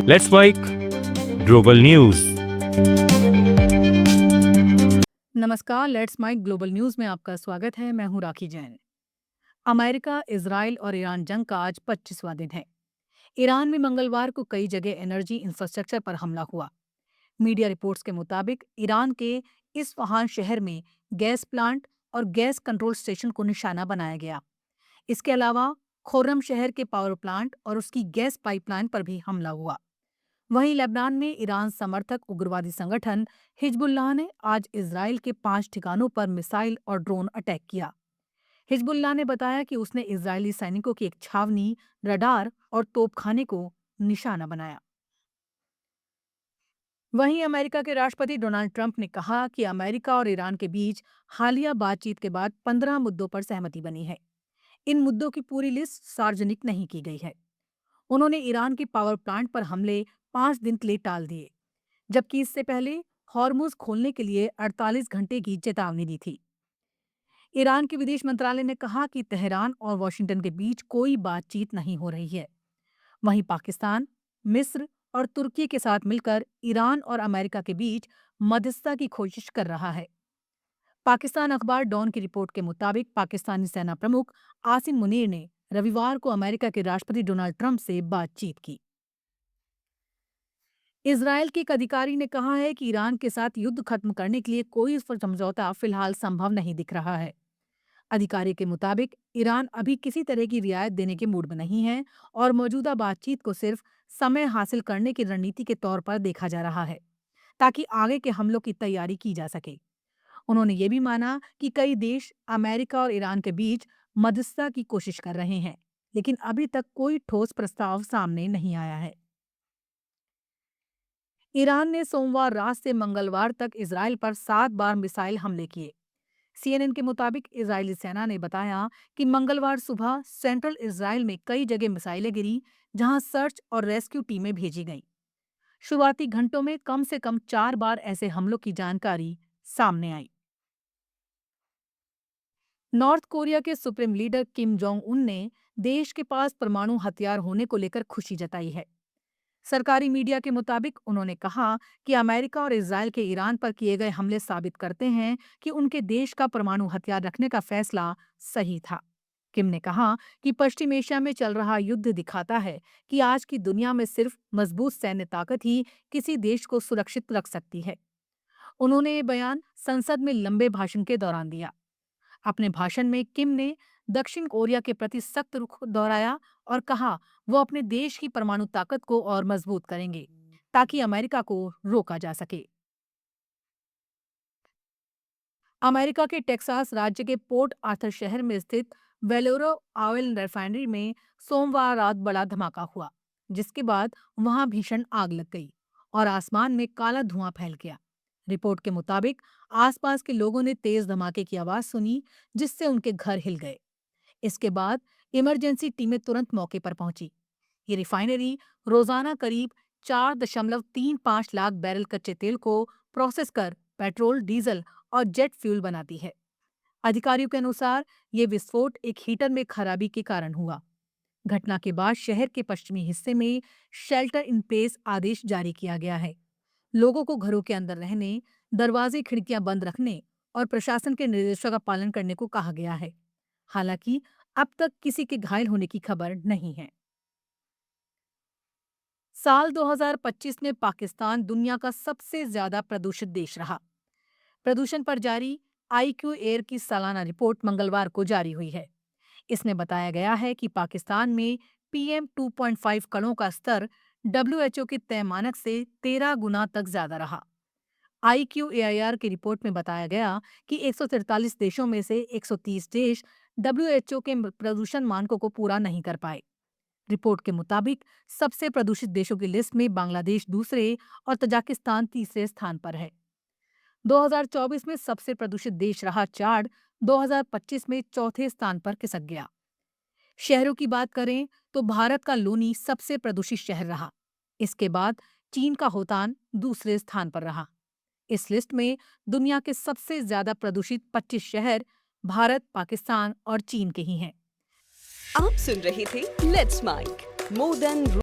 Let's make global news. नमस्कार, let's mic global news में आपका स्वागत है। मैं हूं राखी जैन। अमेरिका, इजराइल और ईरान जंग का आज 25वां दिन है। ईरान में मंगलवार को कई जगह एनर्जी इंफ्रास्ट्रक्चर पर हमला हुआ। मीडिया रिपोर्ट्स के मुताबिक ईरान के इस्फहान शहर में गैस प्लांट और गैस कंट्रोल स्टेशन को निशाना बनाया गया। इसके अलावा खोर्रम शहर के पावर प्लांट और उसकी गैस पाइपलाइन पर भी हमला हुआ। वहीं लेबनान में ईरान समर्थक उग्रवादी संगठन हिजबुल्लाह ने आज इजराइल के 5 ठिकानों पर मिसाइल और ड्रोन अटैक किया। हिजबुल्लाह ने बताया कि उसने इजरायली सैनिकों की एक छावनी, रडार और तोपखाने को निशाना बनाया। वहीं अमेरिका के राष्ट्रपति डोनाल्ड ट्रंप ने कहा कि अमेरिका और ईरान के बीच हालिया बातचीत के बाद 15 मुद्दों पर सहमति बनी है। इन मुद्दों की पूरी लिस्ट सार्वजनिक नहीं की गई है। उन्होंने ईरान के पावर प्लांट पर हमले 5 दिन के लिए टाल दिए, जबकि इससे पहले हॉर्मुज खोलने के लिए 48 घंटे की चेतावनी दी थी। ईरान के विदेश मंत्रालय ने कहा कि तेहरान और वॉशिंगटन के बीच कोई बातचीत नहीं हो रही है। वहीं पाकिस्तान, मिस्र और तुर्की के साथ मिलकर ईरान और अमेरिका के बीच मध्यस्थता की कोशिश कर रहा है। पाकिस्तान अखबार डॉन की रिपोर्ट के मुताबिक पाकिस्तानी सेना प्रमुख आसिम मुनीर ने रविवार को अमेरिका के राष्ट्रपति डोनाल्ड ट्रंप से बातचीत की। इजरायल के एक अधिकारी ने कहा है कि ईरान के साथ युद्ध खत्म करने के लिए कोई समझौता फिलहाल संभव नहीं दिख रहा है। अधिकारी के मुताबिक ईरान अभी किसी तरह की रियायत देने के मूड में नहीं है और मौजूदा बातचीत को सिर्फ समय हासिल करने की रणनीति के तौर पर देखा जा रहा है, ताकि आगे के हमलों की तैयारी की जा सके। उन्होंने ये भी माना कि कई देश अमेरिका और ईरान के बीच मध्यस्थता की कोशिश कर रहे हैं, लेकिन अभी तक कोई ठोस प्रस्ताव सामने नहीं आया है। ईरान ने सोमवार रात से मंगलवार तक इजराइल पर 7 बार मिसाइल हमले किए। सीएनएन के मुताबिक इजरायली सेना ने बताया कि मंगलवार सुबह सेंट्रल इजराइल में कई जगह मिसाइलें गिरी, जहां सर्च और रेस्क्यू टीमें भेजी गईं। शुरुआती घंटों में कम से कम 4 बार ऐसे हमलों की जानकारी सामने आई। नॉर्थ कोरिया के supreme leader Kim Jong Un ने देश के पास परमाणु हथियार होने को लेकर खुशी जताई है। सरकारी मीडिया के मुताबिक उन्होंने कहा कि अमेरिका और इजरायल के ईरान पर किए गए हमले साबित करते हैं कि उनके देश का परमाणु हथियार रखने का फैसला सही था। किम ने कहा कि पश्चिम एशिया में चल रहा युद्ध दिखाता है कि आज की दुनिया में सिर्फ मजबूत सैन्य ताकत ही किसी देश को सुरक्षित रख सकती है। उन्होंने ये बयान संसद में लंबे भाषण के दौरान दिया। अपने भाषण में किम ने दक्षिण कोरिया के प्रति सख्त रुख दोहराया और कहा वो अपने देश की परमाणु ताकत को और मजबूत करेंगे, ताकि अमेरिका को रोका जा सके। अमेरिका के टेक्सास राज्य के पोर्ट आर्थर शहर में स्थित वेलोरो ऑयल रिफाइनरी में सोमवार रात बड़ा धमाका हुआ, जिसके बाद वहां भीषण आग लग गई और आसमान में काला धुआं फैल गया। रिपोर्ट के मुताबिक आसपास के लोगों ने तेज धमाके की आवाज सुनी, जिससे उनके घर हिल गए। इसके बाद इमरजेंसी टीमें तुरंत मौके पर पहुंची। ये रिफाइनरी रोजाना करीब 4.35 लाख बैरल कच्चे तेल को प्रोसेस कर पेट्रोल, डीजल और जेट फ्यूल बनाती है। अधिकारियों के अनुसार ये विस्फोट एक हीटर में खराबी के कारण हुआ। घटना के बाद शहर के पश्चिमी हिस्से में शेल्टर इन प्लेस आदेश जारी किया गया है। लोगों को घरों के अंदर रहने, दरवाजे खिड़कियां बंद रखने और प्रशासन के निर्देशों का पालन करने को कहा गया है। हालांकि अब तक किसी के घायल होने की खबर नहीं है। साल 2025 में पाकिस्तान दुनिया का सबसे ज्यादा प्रदूषित देश रहा। प्रदूषण पर जारी आईक्यू एयर की सालाना रिपोर्ट मंगलवार को जारी हुई है। इसमें बताया गया है कि पाकिस्तान में पीएम 2.5 कणों का स्तर डब्ल्यूएचओ के तय मानक से 13 गुना तक ज्यादा रहा। IQAIR की रिपोर्ट में बताया गया कि 143 देशों में से 130 देश डब्ल्यूएचओ के प्रदूषण मानकों को पूरा नहीं कर पाए। रिपोर्ट के मुताबिक सबसे प्रदूषित देशों की लिस्ट में बांग्लादेश दूसरे और तजाकिस्तान तीसरे स्थान पर है। 2024 में सबसे प्रदूषित देश रहा चाड 2025 में चौथे स्थान पर खिसक गया। शहरों की बात करें तो भारत का लोनी सबसे प्रदूषित शहर रहा। इसके बाद चीन का होतान दूसरे स्थान पर रहा। इस लिस्ट में दुनिया के सबसे ज्यादा प्रदूषित 25 शहर भारत, पाकिस्तान और चीन के ही हैं। आप सुन रहे थे लेट्स माइक मोर देन